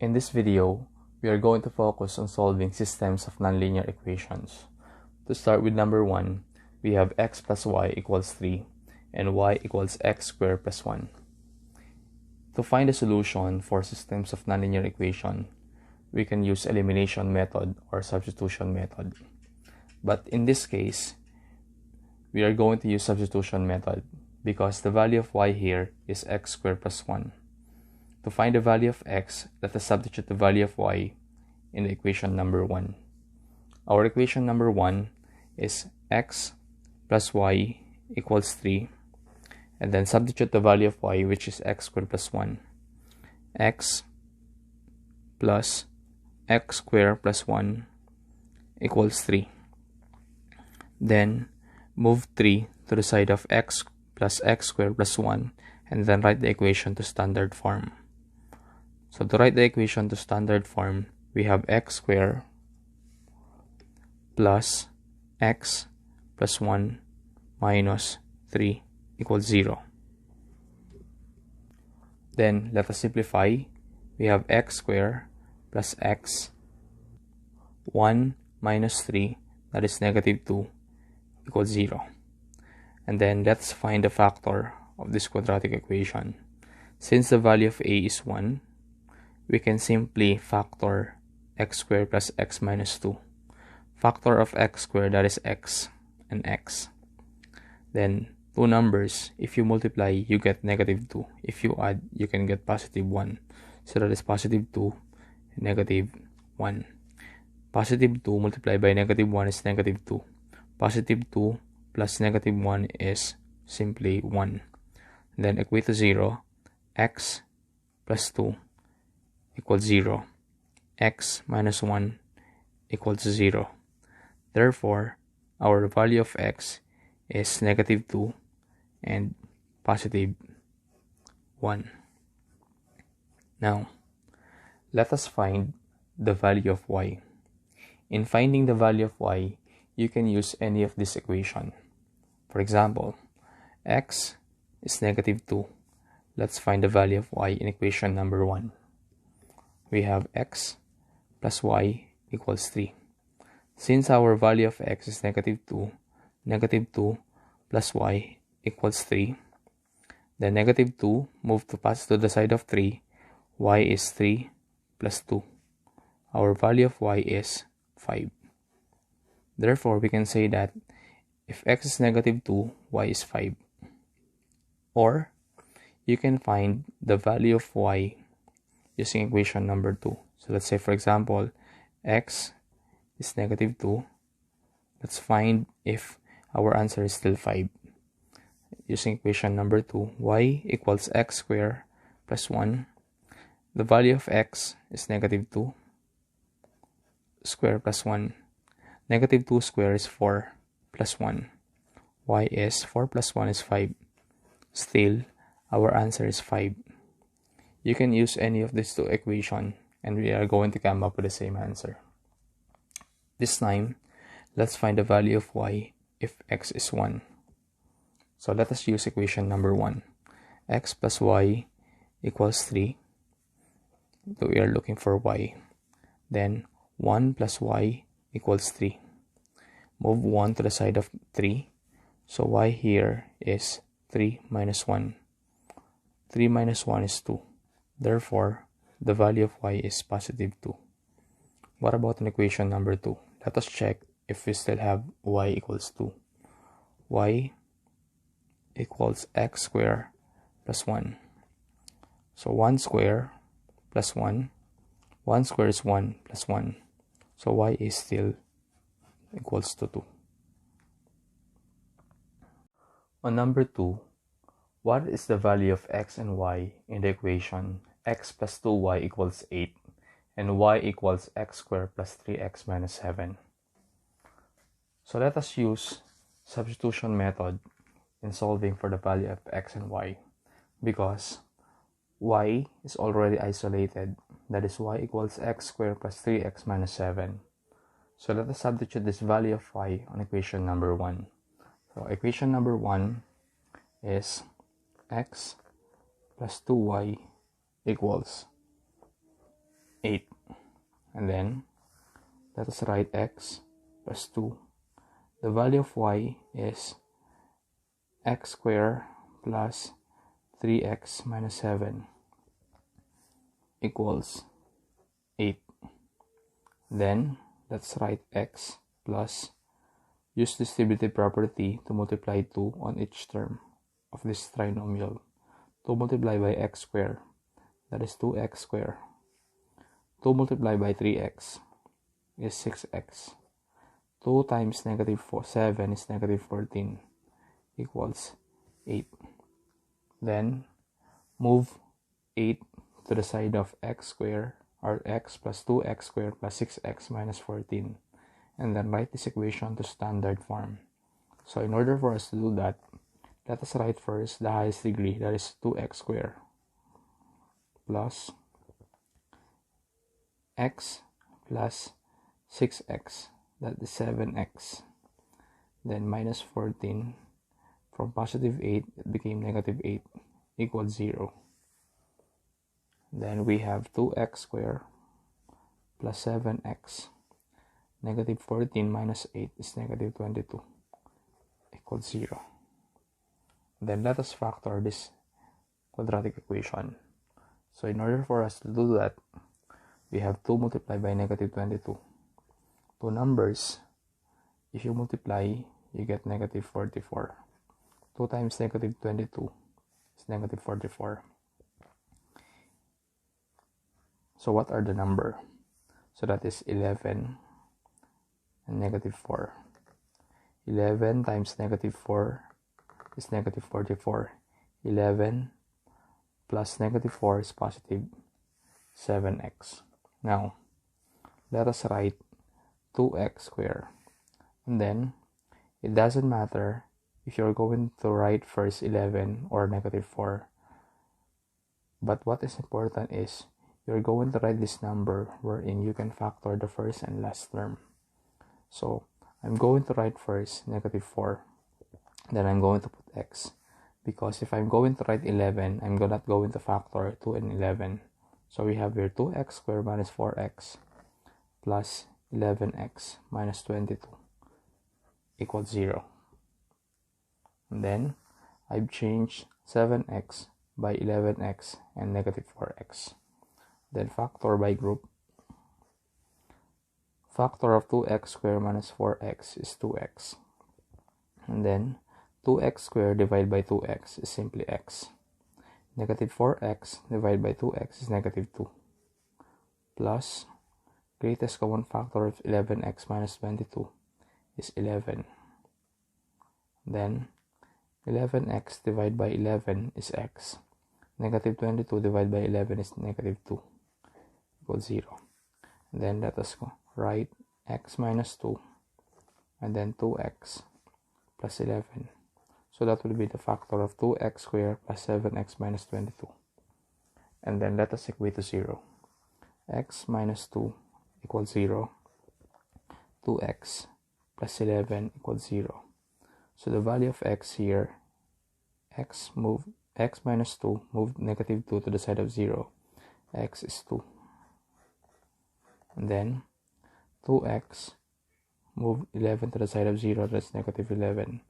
In this video, we are going to focus on solving systems of nonlinear equations. To start with number 1, we have x plus y equals 3 and y equals x squared plus 1. To find a solution for systems of nonlinear equation, we can use elimination method or substitution method. But in this case, we are going to use substitution method because the value of y here is x squared plus 1. To find the value of x, let us substitute the value of y in the equation number 1. Our equation number 1 is x plus y equals 3, and then substitute the value of y, which is x squared plus 1. X plus x squared plus 1 equals 3. Then move 3 to the side of x plus x squared plus 1, and then write the equation to standard form. So to write the equation to standard form, we have x squared plus x plus 1 minus 3 equals 0. Then let us simplify. We have x squared plus x 1 minus 3, that is negative 2, equals 0. And then let's find the factor of this quadratic equation. Since the value of a is 1, we can simply factor x squared plus x minus 2. Factor of x squared, that is x and x. Then two numbers, if you multiply, you get negative 2. If you add, you can get positive 1. So that is positive 2 and negative 1. Positive 2 multiplied by negative 1 is negative 2. Positive 2 plus negative 1 is simply 1. Then equate to 0. X plus 2 equals 0. X minus 1 equals 0. Therefore, our value of x is negative 2 and positive 1. Now, let us find the value of y. In finding the value of y, you can use any of this equation. For example, x is negative 2. Let's find the value of y in equation number 1. We have x plus y equals 3. Since our value of x is negative 2 plus y equals 3, the negative 2 move to pass to the side of 3, y is 3 plus 2. Our value of y is 5. Therefore, we can say that if x is negative 2, y is 5. Or, you can find the value of y using equation number 2. So let's say, for example, x is negative 2. Let's find if our answer is still 5. Using equation number 2, y equals x squared plus 1. The value of x is negative 2 squared plus 1. Negative 2 squared is 4 plus 1. Y is 4 plus 1 is 5. Still, our answer is 5. You can use any of these two equations and we are going to come up with the same answer. This time, let's find the value of y if x is 1. So let us use equation number 1. X plus y equals 3. So we are looking for y. Then 1 plus y equals 3. Move 1 to the side of 3. So y here is 3 minus 1. 3 minus 1 is 2. Therefore, the value of y is positive 2. What about an equation number 2? Let us check if we still have y equals 2. Y equals x squared plus 1. So 1 squared plus 1. 1 squared is 1 plus 1. So y is still equals to 2. On number 2, what is the value of x and y in the equation x plus 2y equals 8 and y equals x squared plus 3x minus 7? So let us use substitution method in solving for the value of x and y, because y is already isolated, that is y equals x squared plus 3x minus 7. So let us substitute this value of y on equation number 1. So equation number 1 is x plus 2y equals And then let us write x plus 2. The value of y is x squared plus 3x minus 7 equals 8. Then let's write x plus, use distributive property to multiply 2 on each term of this trinomial. 2 multiplied by x squared, that is 2x squared. 2 multiplied by 3x is 6x. 2 times negative 7 is negative 14 equals 8. Then move 8 to the side of x squared, or x plus 2x squared plus 6x minus 14, and then write this equation to standard form. So in order for us to do that, let us write first the highest degree, that is 2x squared, plus x plus 6x, that is 7x, then minus 14. From positive 8, it became negative 8, equals 0. Then we have 2x squared plus 7x. Negative 14 minus 8 is negative 22, equals 0. Then let us factor this quadratic equation. So in order for us to do that, we have 2 multiplied by negative 22. Two numbers, if you multiply, you get negative 44. 2 times negative 22 is negative 44. So what are the number? So that is 11 and negative 4. 11 times negative 4 is negative 44. 11 plus negative 4 is positive 7x. Now, let us write 2x squared. And then, it doesn't matter if you're going to write first 11 or negative 4. But what is important is, you're going to write this number wherein you can factor the first and last term. So, I'm going to write first negative 4. Then I'm going to put x. Because if I'm going to write 11, I'm not going to factor 2 and 11. So we have here 2x squared minus 4x plus 11x minus 22 equals 0. And then I've changed 7x by 11x and negative 4x. Then factor by group. Factor of 2x squared minus 4x is 2x. And then 2x squared divided by 2x is simply x. Negative 4x divided by 2x is negative 2. Plus, greatest common factor of 11x minus 22 is 11. Then, 11x divided by 11 is x. Negative 22 divided by 11 is negative 2 equals 0. And then let us write x minus 2 and then 2x plus 11. So that will be the factor of 2x squared plus 7x minus 22. And then let us equate to 0. X minus 2 equals 0. 2x plus 11 equals 0. So the value of x here, x minus 2 moved negative 2 to the side of 0. X is 2. And then 2x moved 11 to the side of 0, that's negative 11.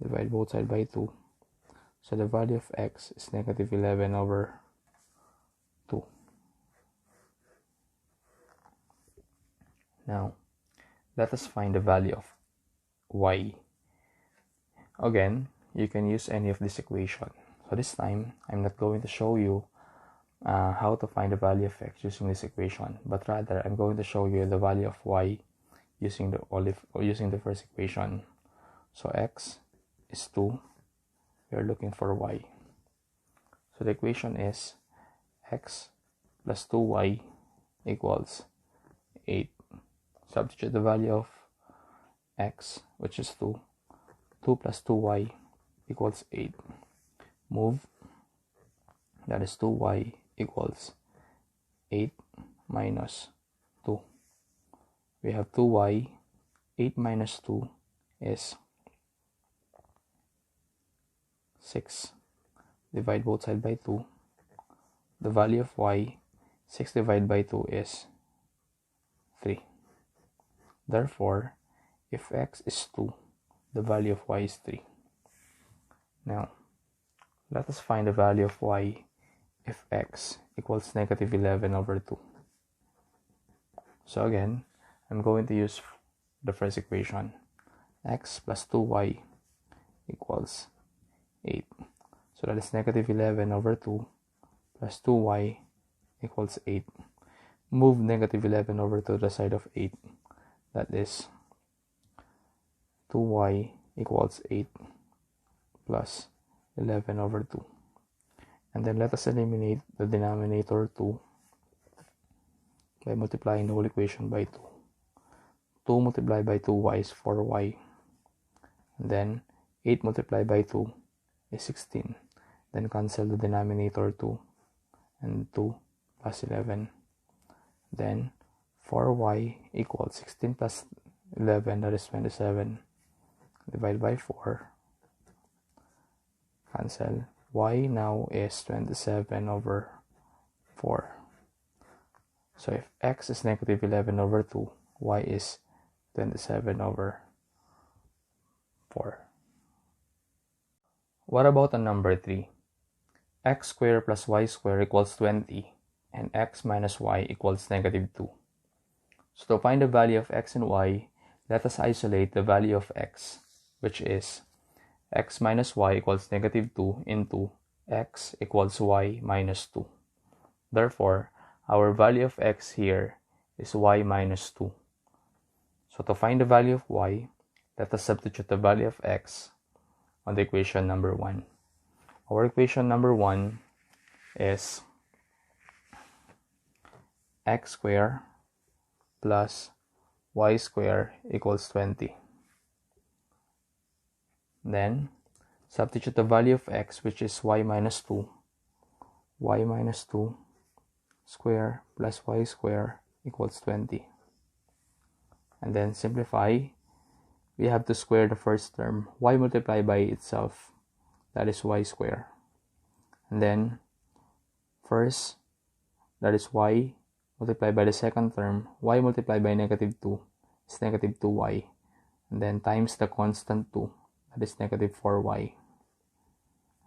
Divide both sides by 2. So the value of x is negative 11 over 2. Now, let us find the value of y. Again, you can use any of this equation. So this time, I'm not going to show you how to find the value of x using this equation, but rather I'm going to show you the value of y using the first equation. So x is 2. We are looking for y. So the equation is x plus 2y equals 8. Substitute the value of x, which is 2. 2 plus 2y equals 8. Move, that is 2y equals 8 minus 2. We have 2y, 8 minus 2 is 6. Divide both sides by 2. The value of y, 6 divided by 2 is 3. Therefore, if x is 2, the value of y is 3. Now, let us find the value of y if x equals negative 11 over 2. So again, I'm going to use the first equation. X plus 2y equals 8. So that is negative 11 over 2 plus 2y equals 8. Move negative 11 over to the side of 8. That is 2y equals 8 plus 11 over 2. And then let us eliminate the denominator 2 by multiplying the whole equation by 2. 2 multiplied by 2y is 4y. And then 8 multiplied by 2 is 16. Then cancel the denominator 2 and 2 plus 11. Then 4y equals 16 plus 11, that is 27. Divide by 4. Cancel. Y now is 27 over 4. So if x is negative 11 over 2, y is 27 over 4. What about the number 3? X squared plus y squared equals 20 and x minus y equals negative 2. So to find the value of x and y, let us isolate the value of x, which is x minus y equals negative 2 into x equals y minus 2. Therefore, our value of x here is y minus 2. So to find the value of y, let us substitute the value of x on the equation number 1. Our equation number 1 is x squared plus y squared equals 20. Then, substitute the value of x, which is y minus 2. Y minus 2 squared plus y squared equals 20. And then simplify. We have to square the first term. Y multiplied by itself. That is y squared. And then, first, that is y multiplied by the second term. Y multiplied by negative 2 is negative 2y. And then times the constant 2. That is negative 4y.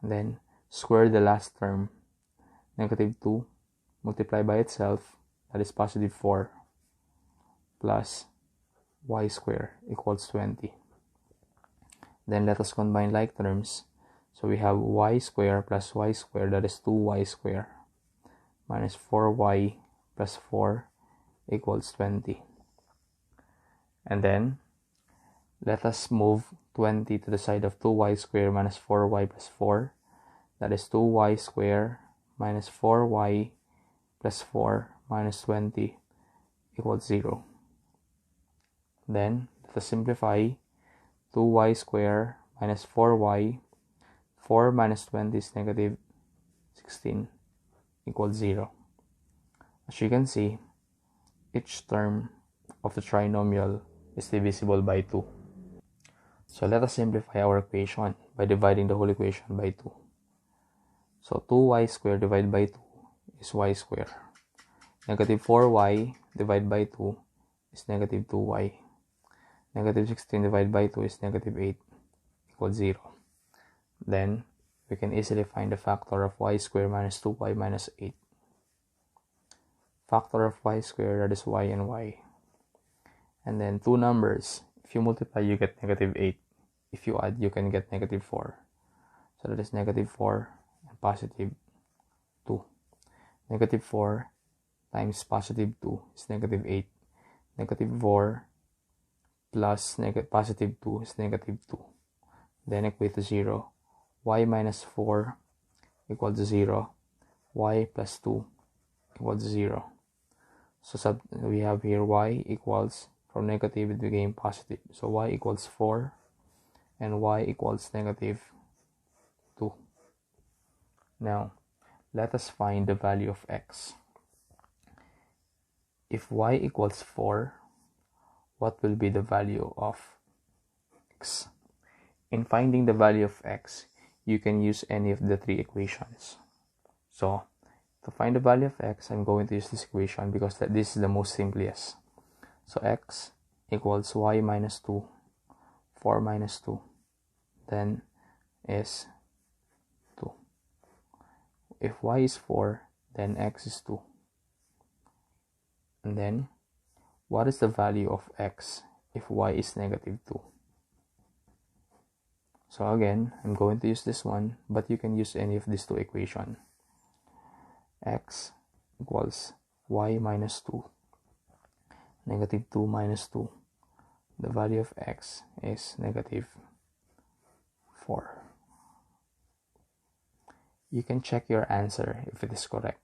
And then, square the last term. Negative 2 multiplied by itself. That is positive 4. Plus y squared equals 20. Then let us combine like terms. So we have y squared plus y squared, that is 2y squared, minus 4y plus 4 equals 20. And then let us move 20 to the side of 2y squared minus 4y plus 4. That is 2y squared minus 4y plus 4 minus 20 equals 0. Then let us simplify. 2y squared minus 4y. 4 minus 20 is negative 16 equals 0. As you can see, each term of the trinomial is divisible by 2. So let us simplify our equation by dividing the whole equation by 2. So 2y squared divided by 2 is y squared. Negative 4y divided by 2 is negative 2y. Negative 16 divided by 2 is negative 8 equals 0. Then, we can easily find the factor of y squared minus 2y minus 8. Factor of y squared, that is y and y. And then two numbers. If you multiply, you get negative 8. If you add, you can get negative 4. So that is negative 4 and positive 2. Negative 4 times positive 2 is negative 8. Negative 4 plus positive 2 is negative 2. Then equate to 0. Y minus 4 equals 0. Y plus 2 equals 0. So we have here y equals, from negative it became positive. So y equals 4 and y equals negative 2. Now, let us find the value of x. If y equals 4, what will be the value of x? In finding the value of x, you can use any of the three equations. So, to find the value of x, I'm going to use this equation because this is the most simplest. So x equals y minus 2, 4 minus 2, then is 2. If y is 4, then x is 2. And then, what is the value of x if y is negative 2? So again, I'm going to use this one, but you can use any of these two equations. X equals y minus 2, negative 2 minus 2. The value of x is negative 4. You can check your answer if it is correct.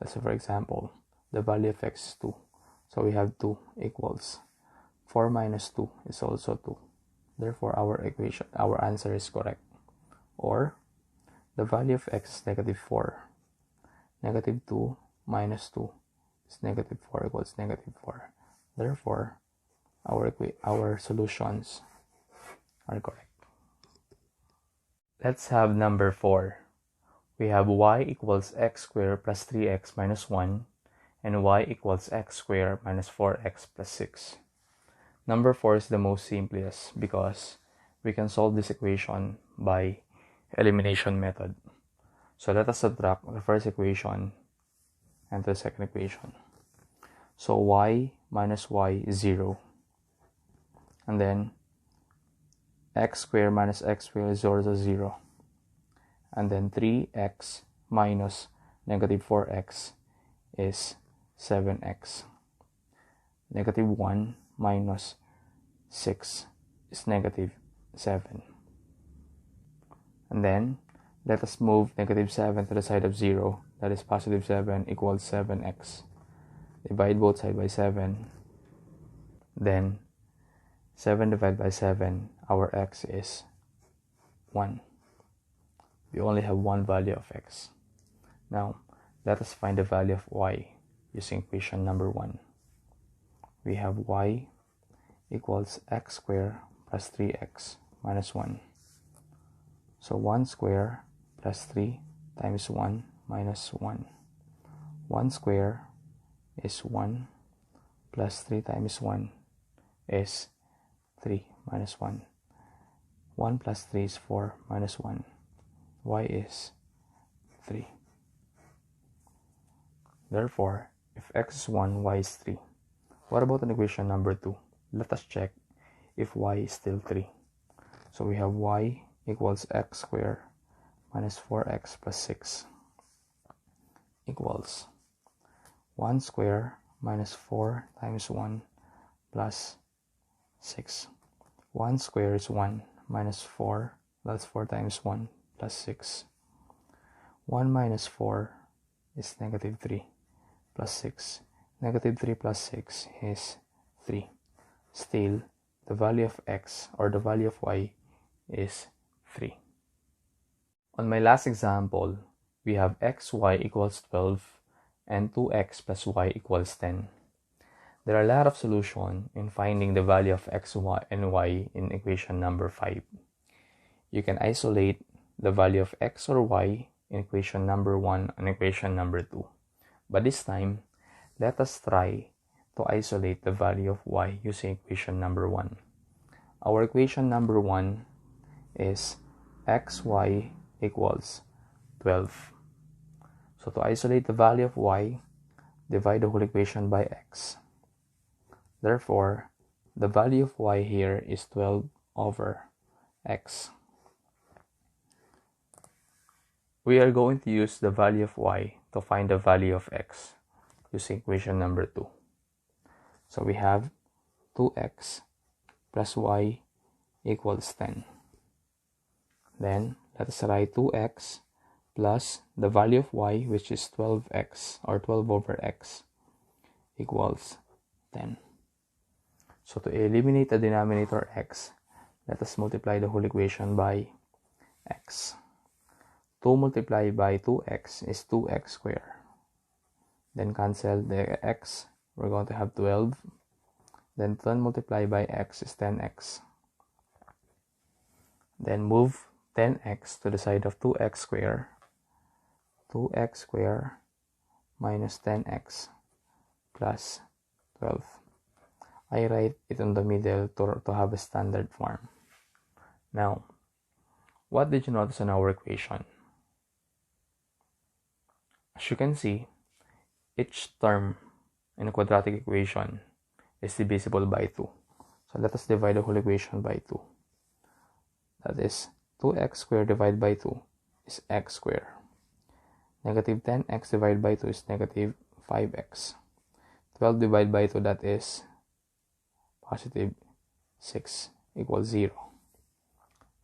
Let's say, for example, the value of x is 2. So we have 2 equals 4 minus 2 is also 2. Therefore, our answer is correct. Or, the value of x is negative 4. Negative 2 minus 2 is negative 4 equals negative 4. Therefore, our solutions are correct. Let's have number 4. We have y equals x squared plus 3x minus 1 and y equals x squared minus 4x plus 6. Number 4 is the most simplest because we can solve this equation by elimination method. So let us subtract the first equation and the second equation. So y minus y is 0. And then x squared minus x squared is also 0. And then 3x minus negative 4x is 7x. Negative 1 minus 6 is negative 7. And then, let us move negative 7 to the side of 0. That is positive 7 equals 7x. Divide both sides by 7. Then, 7 divided by 7, our x is 1. We only have one value of x. Now, let us find the value of y using equation number 1. We have y equals x squared plus 3x minus 1. So 1 squared plus 3 times 1 minus 1. 1 squared is 1 plus 3 times 1 is 3 minus 1. 1 plus 3 is 4 minus 1. Y is 3. Therefore, if x is 1, y is 3. What about an equation number 2? Let us check if y is still 3. So we have y equals x squared minus 4x plus 6 equals 1 squared minus 4 times 1 plus 6. 1 squared is 1 minus 4, that's 4 times 1 plus 6. 1 minus 4 is negative 3 plus 6. Negative 3 plus 6 is 3. Still, the value of x or the value of y is 3. On my last example, we have xy equals 12 and 2x plus y equals 10. There are a lot of solutions in finding the value of x, y, and y in equation number 5. You can isolate the value of x or y in equation number 1 and equation number 2. But this time, let us try to isolate the value of y using equation number 1. Our equation number 1 is xy equals 12. So to isolate the value of y, divide the whole equation by x. Therefore, the value of y here is 12 over x. We are going to use the value of y to find the value of x using equation number 2. So we have 2x plus y equals 10. Then, let us write 2x plus the value of y, which is 12x or 12 over x equals 10. So to eliminate the denominator x, let us multiply the whole equation by x. 2 multiplied by 2x is 2x squared. Then cancel the x, we're going to have 12. Then 10 multiplied by x is 10x. Then move 10x to the side of 2x squared. 2x squared minus 10x plus 12. I write it in the middle to have a standard form. Now, what did you notice in our equation? As you can see, each term in a quadratic equation is divisible by 2. So let us divide the whole equation by 2. That is 2x squared divided by 2 is x squared. Negative 10x divided by 2 is negative 5x. 12 divided by 2, that is positive 6 equals 0.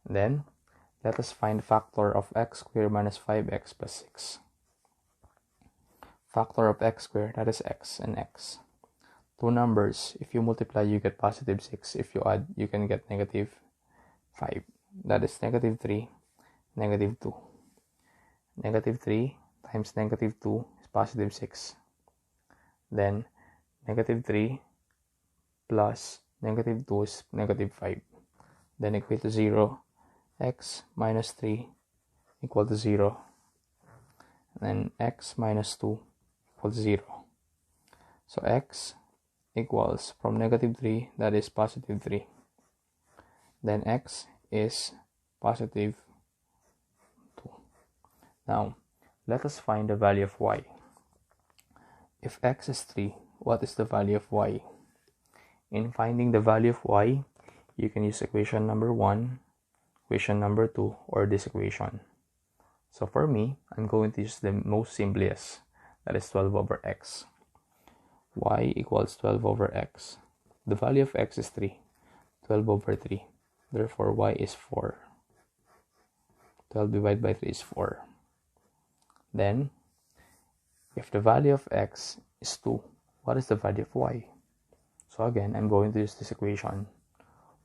Then, let us find factor of x squared minus 5x plus 6. Factor of x squared, that is x and x. Two numbers, if you multiply, you get positive 6. If you add, you can get negative 5. That is negative 3, negative 2. Negative 3 times negative 2 is positive 6. Then, negative 3 plus negative 2 is negative 5. Then equate to 0. X minus 3 equal to 0. And then x minus 2 equals 0. So x equals from negative 3, that is positive 3. Then x is positive 2. Now, let us find the value of y. If x is 3, what is the value of y? In finding the value of y, you can use equation number 1, equation number 2, or this equation. So for me, I'm going to use the most simplest, that is 12 over x. Y equals 12 over x. The value of x is 3. 12 over 3. Therefore, y is 4. 12 divided by 3 is 4. Then, if the value of x is 2, what is the value of y? So again, I'm going to use this equation.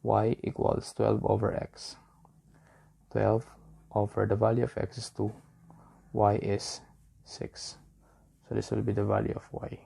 Y equals 12 over x. 12 over the value of x is 2. Y is 6. So this will be the value of y.